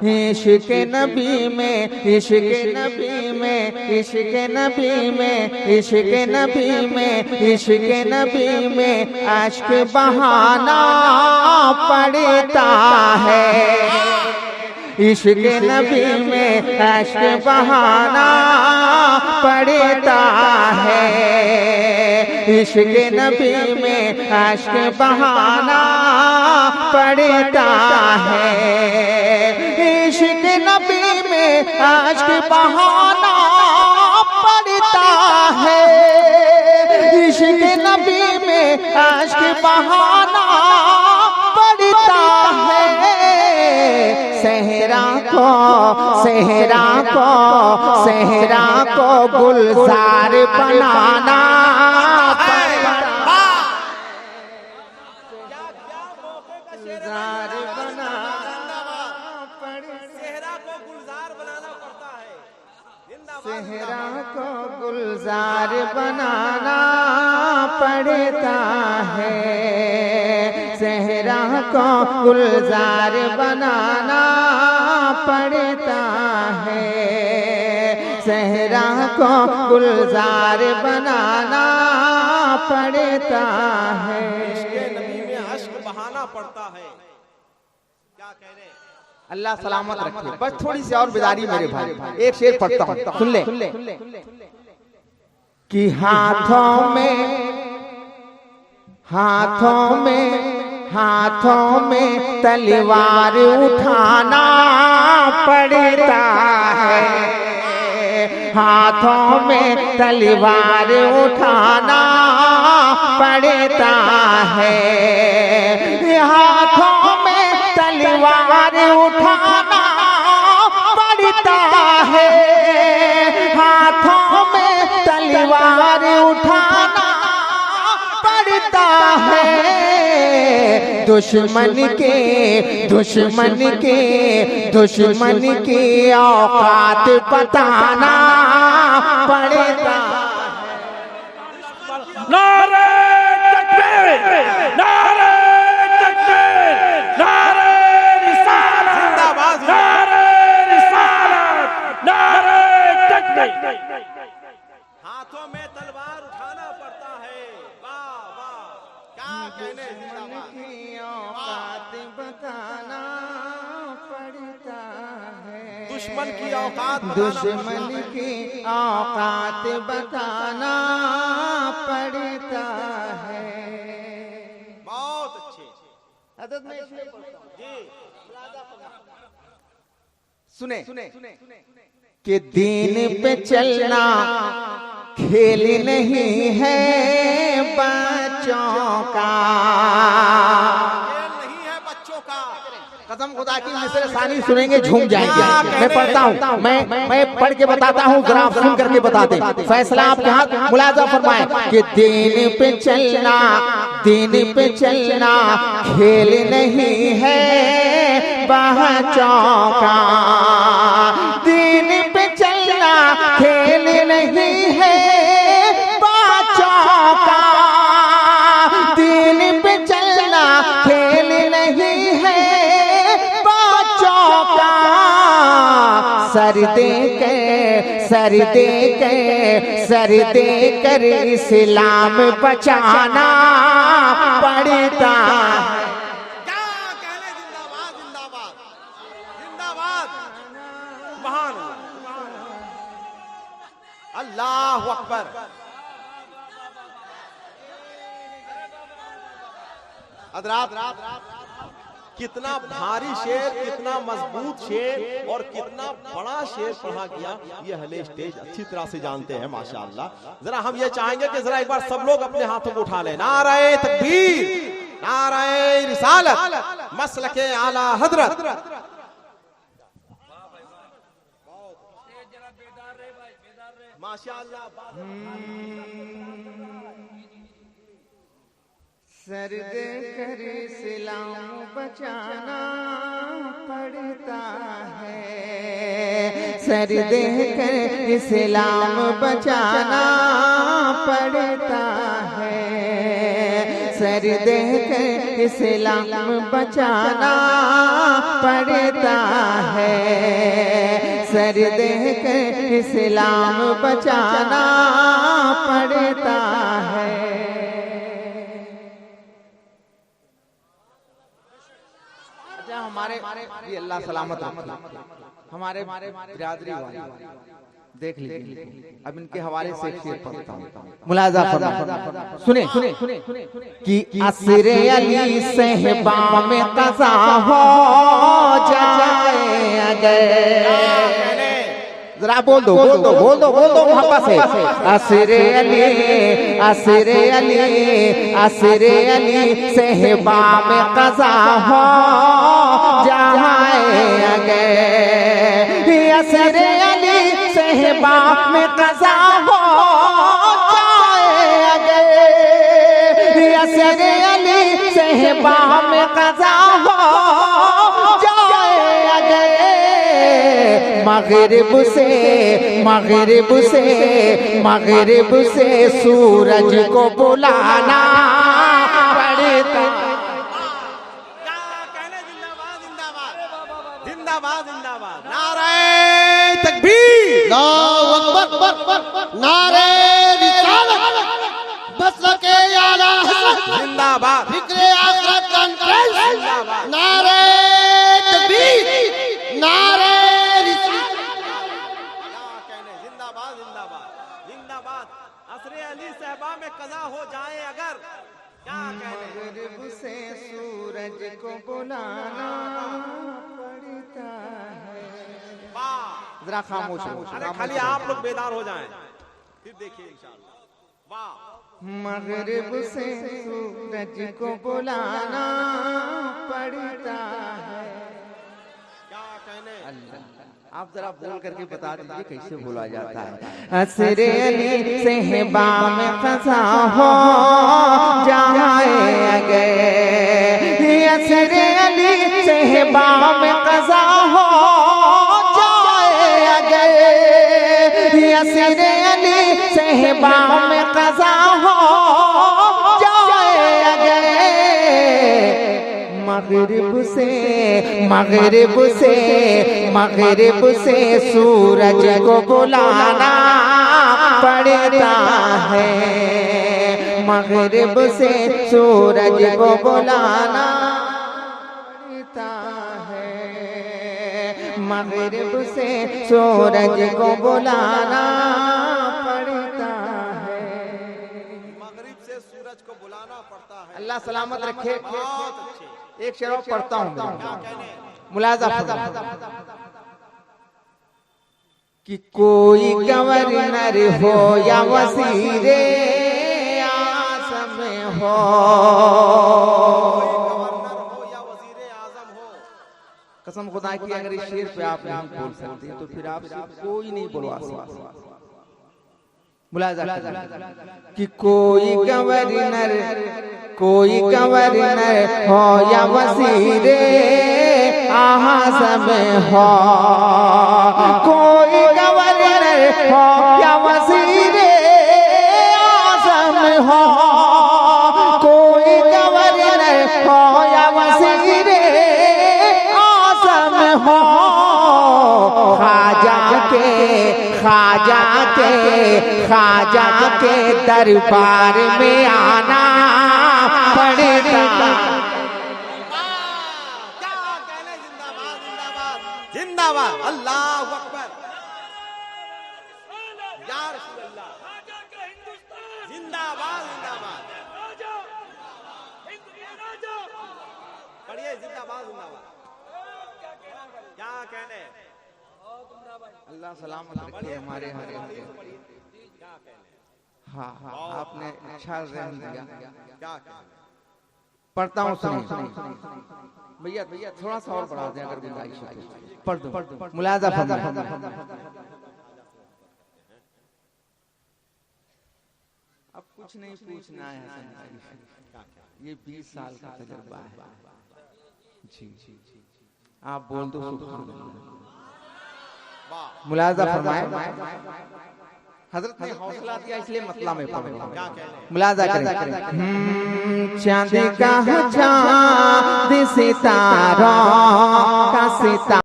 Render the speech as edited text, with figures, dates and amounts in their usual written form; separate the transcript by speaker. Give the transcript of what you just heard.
Speaker 1: इश्क नबी में, इश्क नबी में, इश्क नबी में, इश्क नबी में, इश्क नबी में अश्क बहाना पड़ता है। इश्क नबी में अश्क बहाना पड़ता है। इश्क नबी में अश्क बहाना पड़ता है। इश्क नबी में अश्क बहाना पड़ता है। इश्क नबी में अश्क बहाना पड़ता है। सहरा को, सहरा को, सहरा को गुलजार बनाना सहरा को गुलजार बनाना पड़ता है। सहरा को गुलजार बनाना पड़ता है। सहरा को गुलजार बनाना पड़ता है।
Speaker 2: इश्क़े नबी में अश्क बहाना पड़ता है। क्या कह रहे हैं?
Speaker 1: अल्लाह सलामत रखे। बस थोड़ी सी और बेदारी मेरे भाई, एक शेर पढ़ता हूँ, सुन ले। कि हाथों में, हाथों में, हाथों में तलवार उठाना पड़ता है। हाथों में तलवार उठाना पड़ता है। हाथों में तलवार उठाना पड़ता है। हाथों में तलवार उठाना पड़ता है। दुश्मन के, दुश्मन के, दुश्मन की औकात बताना पड़ता है।
Speaker 3: नारे तकबीर, नारे तकबीर, नारे रिसालत, जिंदाबाद, नारे रिसालत, नारे तकबीर।
Speaker 2: हाथों में तलवार उठाना पड़ता है। वाह वाह, क्या कहने।
Speaker 1: की औकात बताना पड़ता है।
Speaker 2: दुश्मन की औकात,
Speaker 1: दुश्मन की औकात बताना पड़ता है।
Speaker 2: बहुत अच्छे।
Speaker 1: हदद में
Speaker 2: जी
Speaker 1: सुने कि दीन पे चलना खेल नहीं है बच्चों का।
Speaker 2: खेल नहीं है बच्चों का।
Speaker 1: कसम खुदा की मिसरे सानी सुनेंगे झूम जाएंगे। मैं पढ़ता हूँ, मैं पढ़ के बताता हूँ, जरा आप सुन करके बता दे। फैसला आपके हाथ, मुलाजा फरमाए कि दीन पे चलना, दीन पे चलना खेल नहीं है बच्चों का। दीन पे चलना खेल नहीं है बच्चों का। दीन पे चलना खेल नहीं है बच्चों का। सर दे के, सर दे के, सर दे कर इस्लाम बचाना पड़ता है।
Speaker 2: क्या कहने। जिंदाबाद, जिंदाबाद, जिंदाबाद। महान अल्लाह अकबर। हज़रात, कितना भारी शेर, कितना मजबूत शेर और कितना बड़ा शेर पढ़ा गया, ये अहले स्टेज अच्छी तरह से जानते हैं माशाअल्लाह। जरा हम ये चाहेंगे कि जरा एक बार सब लोग अपने हाथों को उठा लें। नारे तकबीर, नारे रिसालत, मसलके आला हजरत। माशाअल्लाह।
Speaker 1: सर दे कर इस्लाम बचाना पड़ता है। सर दे कर इस्लाम बचाना पड़ता है। सर दे कर इस्लाम बचाना पड़ता है। सर देकर इस्लाम बचाना पड़ता है। अच्छा हमारे ये अल्लाह सलामत रखे हमारे बिरादरी वाले देख लीजिए, अब इनके हवाले से शेर पढ़ता हूँ, मुलाजा फरमाइए, सुने कि असरे अली सहबा में कज़ा हो जाए अगर, जरा बोल दो मोहब्बत से, असरे अली सहबा में कज़ा हो जाए अगर, असरे अली सहबा में कज़ा हो जाए अगर, असरे अली सहबा में कज़ा हो जाए अगर, मग़रिब से सूरज को बुलाना पड़ता।
Speaker 2: जिंदाबाद जिंदाबाद, नारे तकबीर,
Speaker 4: अल्लाहु अकबर, नारे रिसालत, मसलके आला हज़रत
Speaker 2: जिंदाबाद,
Speaker 4: फिक्रे आखिरत कॉन्फ्रेंस,
Speaker 2: जिंदाबाद,
Speaker 4: नारे तकबीर, नारे रिसालत,
Speaker 2: जिंदाबाद जिंदाबाद जिंदाबाद, असरे अली सहबा में कज़ा हो जाए अगर, क्या कहने,
Speaker 1: मग़रिब से सूरज को बुलाना पड़ता है।
Speaker 2: वाह,
Speaker 1: जरा खामोश हो,
Speaker 2: अरे खाली आप लोग बेदार हो जाएं, फिर देखिए इंशाअल्लाह। वाह,
Speaker 1: मग़रिब से सूरज को बुलाना पड़ता है।
Speaker 2: क्या कहने,
Speaker 1: आप जरा बोल करके बता दीजिए कैसे बोला जाता है। असरे अली सहबा में कज़ा हो जाए अगर, असरे अली सहबा में कज़ा हो जाए अगर, असरे अली सहबा में कज़ा हो जाए अगर, मग़रिब से सूरज को बुलाना पड़ता है, मग़रिब से सूरज को बुलाना पड़ता है, मग़रिब से सूरज को बुलाना पड़ता है।
Speaker 2: मगरिब से सूरज को बुलाना पड़ता है।
Speaker 1: अल्लाह सलामत रखे।
Speaker 2: बहुत अच्छे,
Speaker 1: एक शेर और पढ़ता हूँ,
Speaker 2: क्या कहने,
Speaker 1: मुलाजा कि कोई गवर्नर हो या वज़ीरे आज़म हो,
Speaker 2: गवर्नर हो या वज़ीरे आज़म हो,
Speaker 1: कसम खुदा की अगर इस शेर पे आप नहीं बोल सकते तो फिर आपसे कोई नहीं बोलवा सकता। मुलाजा कि कोई गवर्नर हो या वज़ीरे आज़म हो, कोई गवर्नर हो या वज़ीरे आज़म हो, कोई गवर्नर हो या वज़ीरे आज़म हो, ख्वाजा के दरबार में आना पड़ता।
Speaker 2: क्या कहने, जिंदाबाद जिंदाबाद जिंदाबाद, अल्लाहु अकबर, या रसूल अल्लाह, जिंदाबाद जिंदाबाद, पढ़िए जिंदाबाद जिंदाबाद, क्या कहने,
Speaker 1: अल्लाह सलामत रखे हमारे हरे।
Speaker 2: क्या कहने,
Speaker 1: हाँ आपने अच्छा रहम दिया।
Speaker 2: क्या कहने,
Speaker 1: पढ़ता हूँ, सुनिए भैया थोड़ा सा और बढ़ा दें अगर गुंजाइश है तो। पढ़ दो, मुलाजा फरमाइए। अब कुछ नहीं पूछना है हसन भाई, ये 20 साल का तजुर्बा है जी। आप बोल दो सुभान अल्लाह। मुलाजा फरमाए। हजरत ने हौसला दिया इसलिए मतला में पढ़ूंगा। मुलाजा करें। चांद का चांद सितारों का सितारा